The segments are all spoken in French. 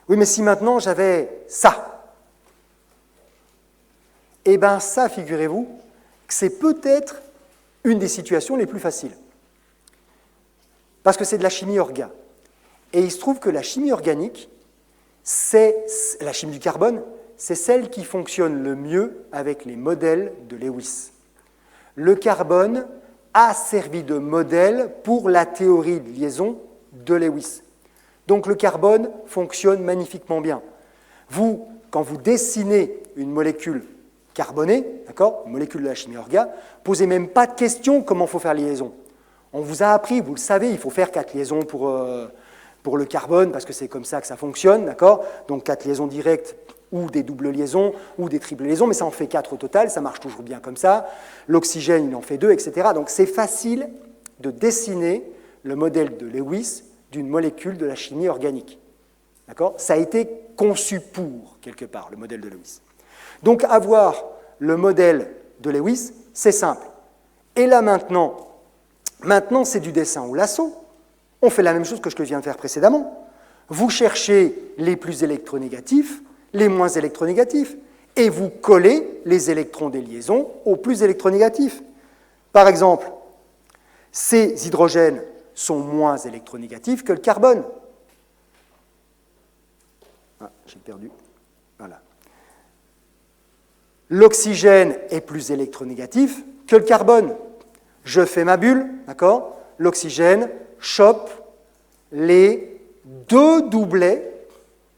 Oui, mais si maintenant j'avais ça, eh bien ça, figurez-vous, que c'est peut-être une des situations les plus faciles. Parce que c'est de la chimie orga. Et il se trouve que la chimie organique, la chimie du carbone, c'est celle qui fonctionne le mieux avec les modèles de Lewis. Le carbone a servi de modèle pour la théorie de liaison de Lewis. Donc le carbone fonctionne magnifiquement bien. Vous, quand vous dessinez une molécule carbonée, d'accord, une molécule de la chimie orga, posez même pas de question comment il faut faire les liaisons. On vous a appris, vous le savez, il faut faire 4 liaisons pour le carbone, parce que c'est comme ça que ça fonctionne, d'accord? Donc 4 liaisons directes, ou des doubles liaisons, ou des triples liaisons, mais ça en fait 4 au total, ça marche toujours bien comme ça. L'oxygène, il en fait 2, etc. Donc c'est facile de dessiner le modèle de Lewis d'une molécule de la chimie organique. D'accord? Ça a été conçu pour, quelque part, le modèle de Lewis. Donc avoir le modèle de Lewis, c'est simple. Et là maintenant c'est du dessin au lasso. On fait la même chose que je viens de faire précédemment. Vous cherchez les plus électronégatifs, les moins électronégatifs, et vous collez les électrons des liaisons aux plus électronégatifs. Par exemple, ces hydrogènes sont moins électronégatifs que le carbone. Ah, j'ai perdu. Voilà. L'oxygène est plus électronégatif que le carbone. Je fais ma bulle, d'accord? L'oxygène chope les 2 doublets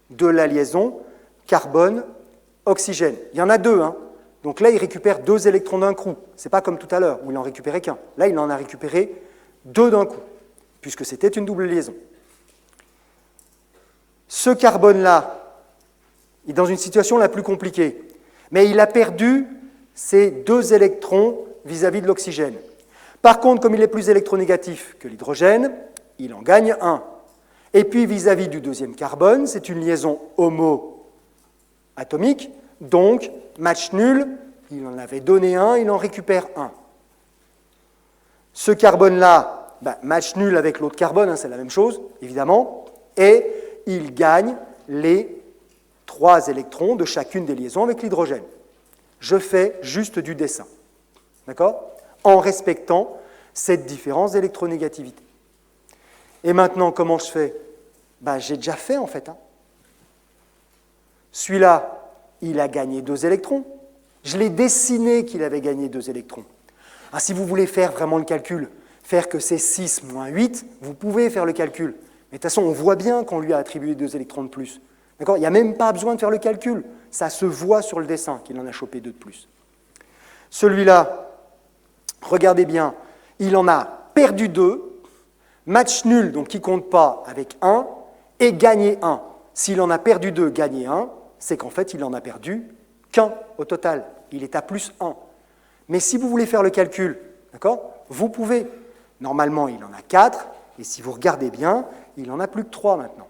de la liaison carbone-oxygène. Il y en a 2, hein? Donc là, il récupère 2 électrons d'un coup. Ce n'est pas comme tout à l'heure, où il n'en récupérait qu'un. Là, il en a récupéré 2 d'un coup, puisque c'était une double liaison. Ce carbone-là est dans une situation la plus compliquée, mais il a perdu ses 2 électrons vis-à-vis de l'oxygène. Par contre, comme il est plus électronégatif que l'hydrogène, il en gagne 1. Et puis, vis-à-vis du deuxième carbone, c'est une liaison homo-atomique, donc match nul, il en avait donné 1, il en récupère 1. Ce carbone-là, match nul avec l'autre carbone, hein, c'est la même chose, évidemment, et il gagne les 3 électrons de chacune des liaisons avec l'hydrogène. Je fais juste du dessin, d'accord ? En respectant cette différence d'électronégativité. Et maintenant, comment je fais? J'ai déjà fait, en fait. Hein. Celui-là, il a gagné 2 électrons. Je l'ai dessiné qu'il avait gagné 2 électrons. Ah, si vous voulez faire vraiment le calcul, faire que c'est 6 moins 8, vous pouvez faire le calcul. Mais de toute façon, on voit bien qu'on lui a attribué 2 électrons de plus. D'accord? Il n'y a même pas besoin de faire le calcul. Ça se voit sur le dessin qu'il en a chopé 2 de plus. Celui-là, regardez bien, il en a perdu 2, match nul, donc qui ne compte pas, avec 1, et gagné 1. S'il en a perdu 2, gagné 1, c'est qu'en fait, il en a perdu qu'un au total. Il est à plus 1. Mais si vous voulez faire le calcul, d'accord, vous pouvez. Normalement, il en a 4, et si vous regardez bien, il en a plus que 3 maintenant.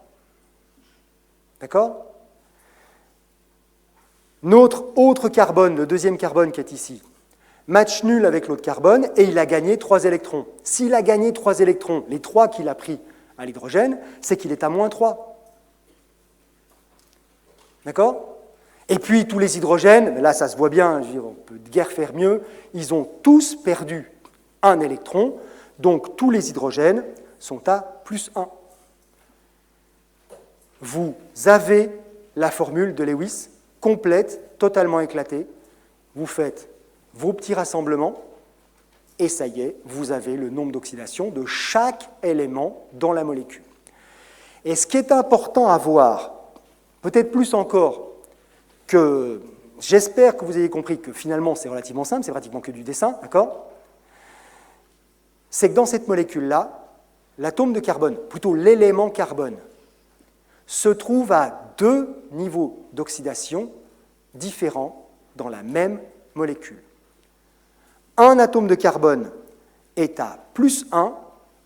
D'accord? Notre autre carbone, le deuxième carbone qui est ici, match nul avec l'autre carbone, et il a gagné 3 électrons. S'il a gagné 3 électrons, les 3 qu'il a pris à l'hydrogène, c'est qu'il est à moins 3. D'accord? Et puis tous les hydrogènes, là ça se voit bien, on peut guère faire mieux, ils ont tous perdu 1 électron, donc tous les hydrogènes sont à plus 1. Vous avez la formule de Lewis complète, totalement éclatée. Vous faites vos petits rassemblements, et ça y est, vous avez le nombre d'oxydation de chaque élément dans la molécule. Et ce qui est important à voir, peut-être plus encore que... J'espère que vous ayez compris que finalement c'est relativement simple, c'est pratiquement que du dessin, d'accord? C'est que dans cette molécule-là, l'atome de carbone, plutôt l'élément carbone, se trouve à 2 niveaux d'oxydation différents dans la même molécule. Un atome de carbone est à plus 1.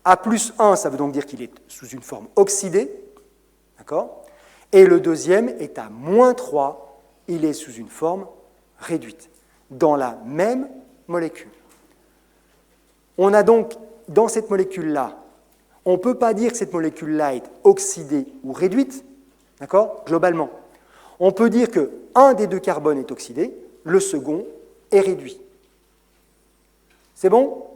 À plus 1, ça veut donc dire qu'il est sous une forme oxydée. D'accord ? Et le deuxième est à moins 3. Il est sous une forme réduite, dans la même molécule. On a donc, dans cette molécule-là, on ne peut pas dire que cette molécule-là est oxydée ou réduite, d'accord? Globalement. On peut dire qu'un des deux carbones est oxydé, le second est réduit. C'est bon?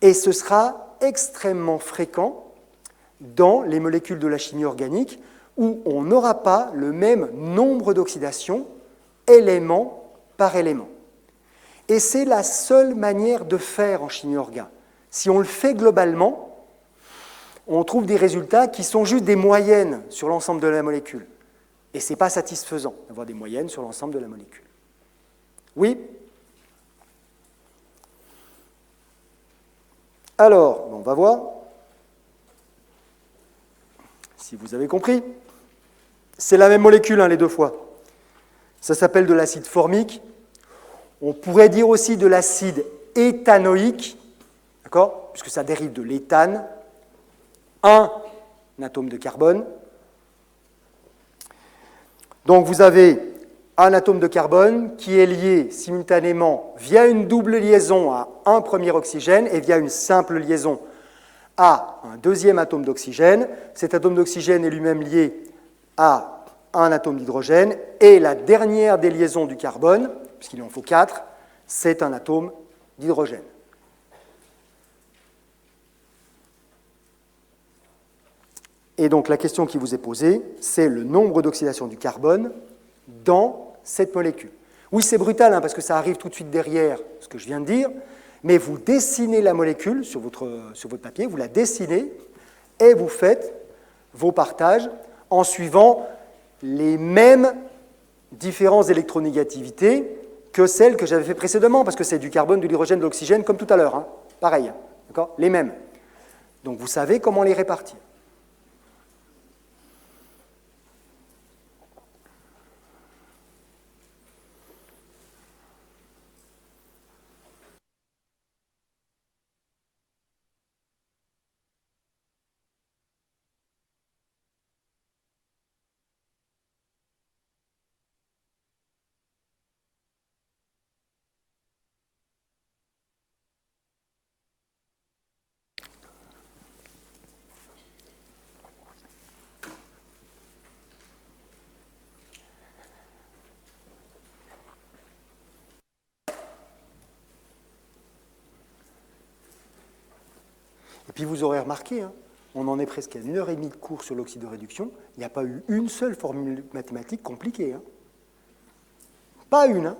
Et ce sera extrêmement fréquent dans les molécules de la chimie organique où on n'aura pas le même nombre d'oxydations, élément par élément. Et c'est la seule manière de faire en chimie orga. Si on le fait globalement, on trouve des résultats qui sont juste des moyennes sur l'ensemble de la molécule. Et ce n'est pas satisfaisant d'avoir des moyennes sur l'ensemble de la molécule. Oui? Alors, on va voir si vous avez compris. C'est la même molécule, hein, les deux fois. Ça s'appelle de l'acide formique. On pourrait dire aussi de l'acide éthanoïque, d'accord, puisque ça dérive de l'éthane. Un atome de carbone. Donc vous avez un atome de carbone qui est lié simultanément via une double liaison à un premier oxygène et via une simple liaison à un deuxième atome d'oxygène. Cet atome d'oxygène est lui-même lié à un atome d'hydrogène et la dernière des liaisons du carbone, puisqu'il en faut 4, c'est un atome d'hydrogène. Et donc la question qui vous est posée, c'est le nombre d'oxydations du carbone dans cette molécule. Oui, c'est brutal, hein, parce que ça arrive tout de suite derrière ce que je viens de dire, mais vous dessinez la molécule sur votre papier, vous la dessinez et vous faites vos partages en suivant les mêmes différences d'électronégativités que celles que j'avais fait précédemment, parce que c'est du carbone, de l'hydrogène, de l'oxygène, comme tout à l'heure, hein, pareil, d'accord, les mêmes. Donc vous savez comment les répartir. Et puis vous aurez remarqué, hein, on en est presque à 1h30 de cours sur l'oxydoréduction, il n'y a pas eu une seule formule mathématique compliquée. Hein. Pas une. Hein.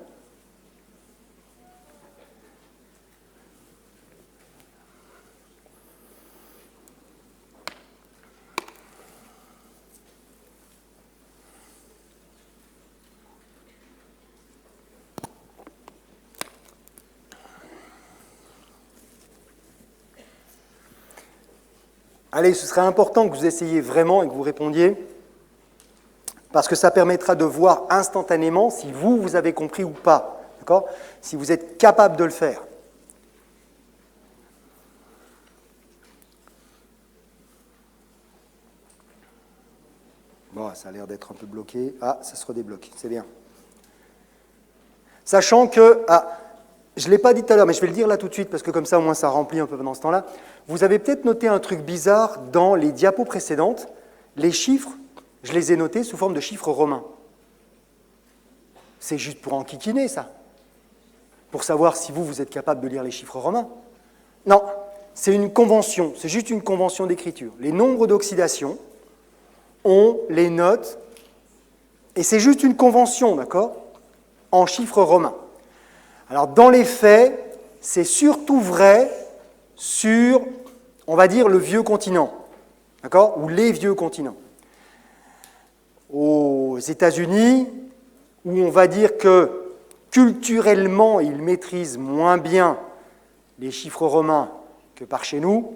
Allez, ce serait important que vous essayiez vraiment et que vous répondiez, parce que ça permettra de voir instantanément si vous avez compris ou pas, d'accord ? Si vous êtes capable de le faire. Bon, ça a l'air d'être un peu bloqué. Ah, ça se redébloque, c'est bien. Sachant que... je ne l'ai pas dit tout à l'heure, mais je vais le dire là tout de suite, parce que comme ça, au moins, ça remplit un peu pendant ce temps-là. Vous avez peut-être noté un truc bizarre dans les diapos précédentes. Les chiffres, je les ai notés sous forme de chiffres romains. C'est juste pour enquiquiner, ça. Pour savoir si vous êtes capable de lire les chiffres romains. Non, c'est une convention, c'est juste une convention d'écriture. Les nombres d'oxydation, on les note, et c'est juste une convention, d'accord, en chiffres romains. Alors, dans les faits, c'est surtout vrai sur, on va dire, le vieux continent, d'accord, ou les vieux continents. Aux États-Unis, où on va dire que culturellement, ils maîtrisent moins bien les chiffres romains que par chez nous,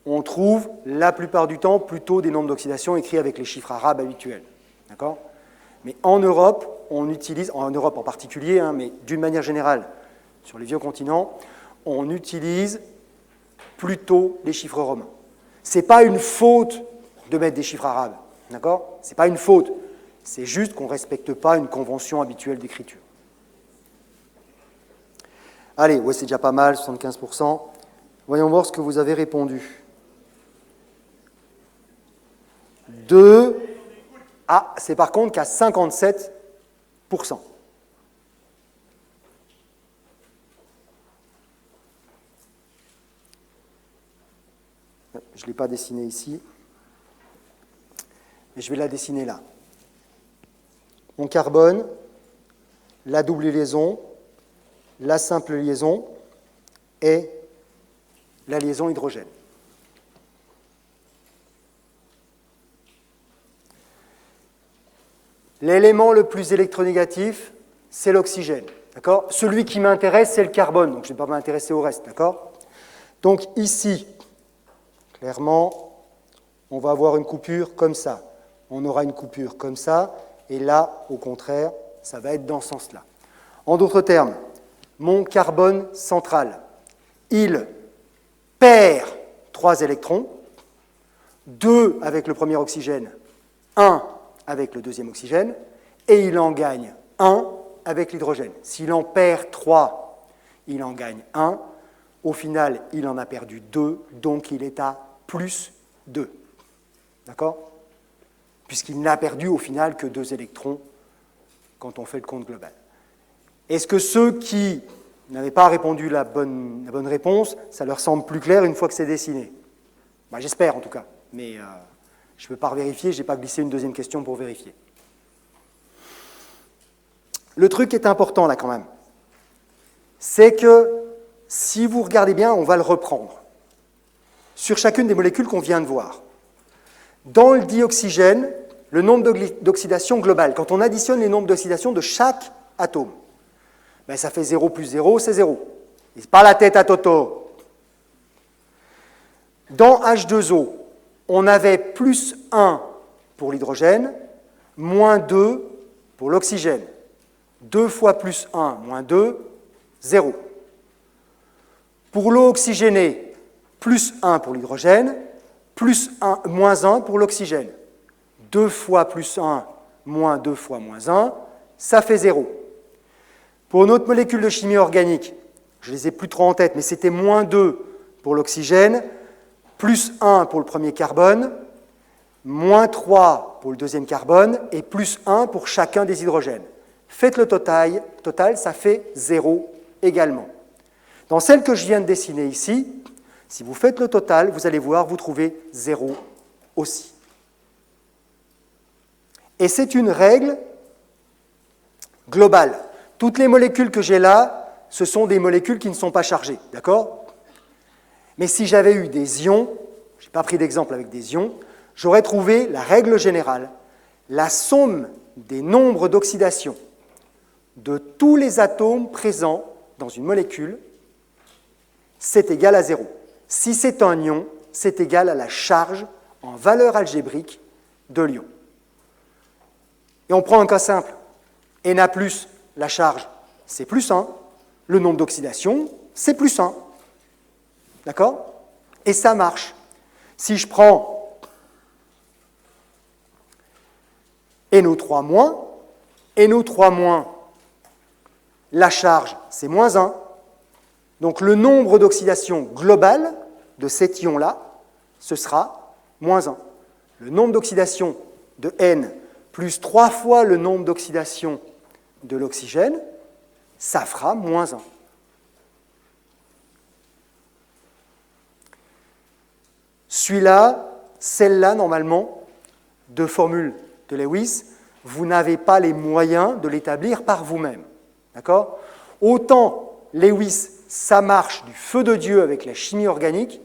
on trouve la plupart du temps plutôt des nombres d'oxydation écrits avec les chiffres arabes habituels, d'accord ? Mais en Europe, on utilise, en Europe en particulier, hein, mais d'une manière générale, sur les vieux continents, on utilise plutôt les chiffres romains. Ce n'est pas une faute de mettre des chiffres arabes, d'accord ? Ce n'est pas une faute, c'est juste qu'on ne respecte pas une convention habituelle d'écriture. Allez, ouais, c'est déjà pas mal, 75%. Voyons voir ce que vous avez répondu. 2. Ah, c'est par contre qu'à 57%. Je ne l'ai pas dessiné ici, mais je vais la dessiner là. Mon carbone, la double liaison, la simple liaison et la liaison hydrogène. L'élément le plus électronégatif, c'est l'oxygène. D'accord ? Celui qui m'intéresse, c'est le carbone, donc je ne vais pas m'intéresser au reste. D'accord ? Donc ici, clairement, on va avoir une coupure comme ça. On aura une coupure comme ça, et là, au contraire, ça va être dans ce sens-là. En d'autres termes, mon carbone central, il perd 3 électrons, 2 avec le premier oxygène, 1 avec le deuxième oxygène, et il en gagne 1 avec l'hydrogène. S'il en perd 3, il en gagne 1. Au final, il en a perdu 2, donc il est à plus 2. D'accord ? Puisqu'il n'a perdu au final que 2 électrons quand on fait le compte global. Est-ce que ceux qui n'avaient pas répondu la bonne réponse, ça leur semble plus clair une fois que c'est dessiné ? Ben, j'espère en tout cas, mais je ne peux pas vérifier, je n'ai pas glissé une deuxième question pour vérifier. Le truc qui est important là quand même, c'est que si vous regardez bien, on va le reprendre. Sur chacune des molécules qu'on vient de voir. Dans le dioxygène, le nombre d'oxydation global, quand on additionne les nombres d'oxydation de chaque atome, ben ça fait 0 plus 0, c'est 0. Et c'est pas la tête à Toto. Dans H2O, on avait plus 1 pour l'hydrogène, moins 2 pour l'oxygène. 2 fois plus 1, moins 2, 0. Pour l'eau oxygénée, plus 1 pour l'hydrogène, moins 1 pour l'oxygène. 2 fois plus 1, moins 2 fois moins 1, ça fait 0. Pour notre molécule de chimie organique, je ne les ai plus trop en tête, mais c'était moins 2 pour l'oxygène, plus 1 pour le premier carbone, moins 3 pour le deuxième carbone, et plus 1 pour chacun des hydrogènes. Faites le total, ça fait 0 également. Dans celle que je viens de dessiner ici, si vous faites le total, vous allez voir, vous trouvez 0 aussi. Et c'est une règle globale. Toutes les molécules que j'ai là, ce sont des molécules qui ne sont pas chargées, d'accord ? Mais si j'avais eu des ions, je n'ai pas pris d'exemple avec des ions, j'aurais trouvé la règle générale, la somme des nombres d'oxydation de tous les atomes présents dans une molécule, c'est égal à 0. Si c'est un ion, c'est égal à la charge en valeur algébrique de l'ion. Et on prend un cas simple. Na+, la charge, c'est plus 1. Le nombre d'oxydation, c'est plus 1. D'accord ? Et ça marche. Si je prends NO3-, NO3-, la charge, c'est moins 1. Donc le nombre d'oxydation global de cet ion-là, ce sera moins 1. Le nombre d'oxydation de N plus 3 fois le nombre d'oxydation de l'oxygène, ça fera moins 1. Celui-là, celle-là, normalement, de formule de Lewis, vous n'avez pas les moyens de l'établir par vous-même. D'accord ? Autant Lewis, ça marche du feu de Dieu avec la chimie organique,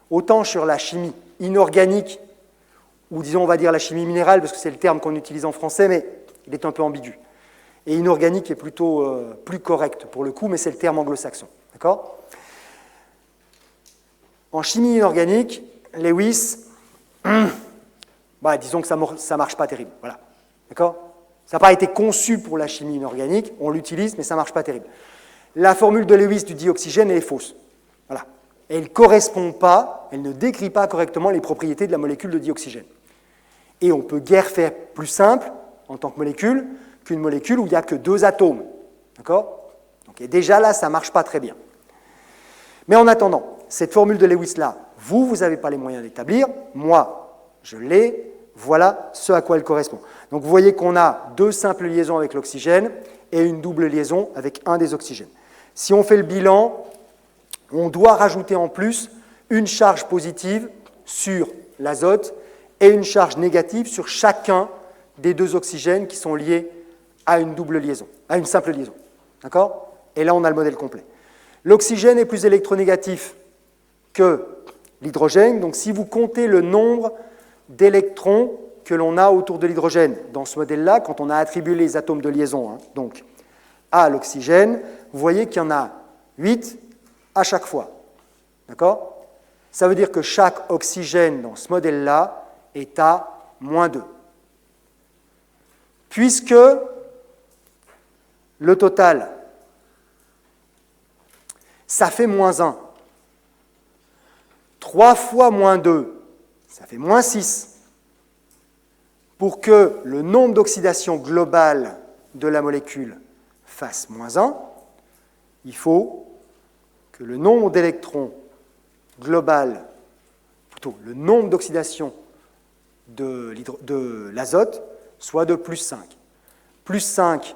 autant sur la chimie inorganique, ou disons, on va dire la chimie minérale, parce que c'est le terme qu'on utilise en français, mais il est un peu ambigu. Et inorganique est plutôt plus correct pour le coup, mais c'est le terme anglo-saxon. D'accord ? En chimie inorganique, Lewis, disons que ça ne marche pas terrible. Voilà. D'accord ? Ça n'a pas été conçu pour la chimie inorganique, on l'utilise, mais ça ne marche pas terrible. La formule de Lewis du dioxygène, elle est fausse. Voilà. Elle ne correspond pas, elle ne décrit pas correctement les propriétés de la molécule de dioxygène. Et on peut guère faire plus simple, en tant que molécule, qu'une molécule où il n'y a que 2 atomes. D'accord ? Donc, et déjà là, ça ne marche pas très bien. Mais en attendant, cette formule de Lewis-là, vous n'avez pas les moyens d'établir, moi, je l'ai, voilà ce à quoi elle correspond. Donc vous voyez qu'on a 2 simples liaisons avec l'oxygène et une double liaison avec un des oxygènes. Si on fait le bilan, on doit rajouter en plus une charge positive sur l'azote et une charge négative sur chacun des 2 oxygènes qui sont liés à une double liaison, à une simple liaison. D'accord ? Et là, on a le modèle complet. L'oxygène est plus électronégatif que l'hydrogène, donc si vous comptez le nombre d'électrons que l'on a autour de l'hydrogène dans ce modèle-là, quand on a attribué les atomes de liaison donc, à l'oxygène, vous voyez qu'il y en a 8 à chaque fois. D'accord ? Ça veut dire que chaque oxygène dans ce modèle-là est à -2. Puisque le total, ça fait -1. 3 fois -2, ça fait -6. Pour que le nombre d'oxydation globale de la molécule fasse -1, il faut que le nombre d'électrons global, plutôt le nombre d'oxydation de l'azote, soit de +5. +5,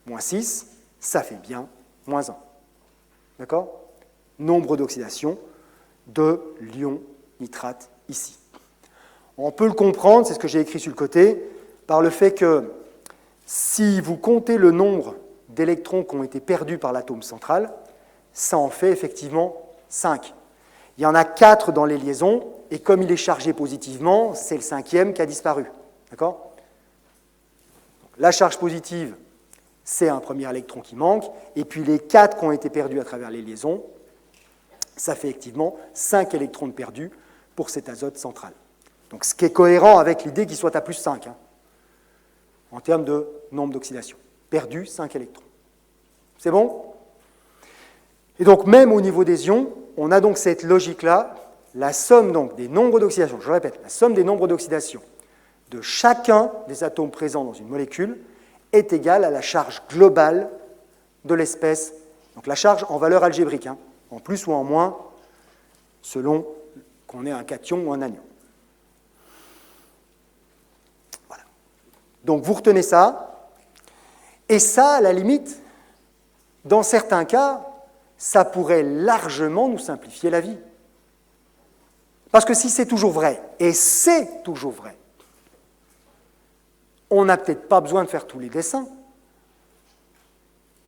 -6, ça fait bien -1. D'accord ? Nombre d'oxydation de l'ion nitrate ici. On peut le comprendre, c'est ce que j'ai écrit sur le côté, par le fait que si vous comptez le nombre d'électrons qui ont été perdus par l'atome central, ça en fait effectivement 5. Il y en a 4 dans les liaisons, et comme il est chargé positivement, c'est le 5e qui a disparu. D'accord ? La charge positive, c'est un premier électron qui manque, et puis les 4 qui ont été perdus à travers les liaisons, ça fait effectivement 5 électrons de perdus pour cet azote central. Donc ce qui est cohérent avec l'idée qu'il soit à +5, en termes de nombre d'oxydation. Perdu, 5 électrons. C'est bon ? Et donc même au niveau des ions, on a donc cette logique-là, la somme donc des nombres d'oxydation, je répète, la somme des nombres d'oxydation de chacun des atomes présents dans une molécule est égale à la charge globale de l'espèce, donc la charge en valeur algébrique, en plus ou en moins, selon qu'on ait un cation ou un anion. Voilà. Donc vous retenez ça, et ça, à la limite, dans certains cas, ça pourrait largement nous simplifier la vie. Parce que si c'est toujours vrai, et c'est toujours vrai, on n'a peut-être pas besoin de faire tous les dessins.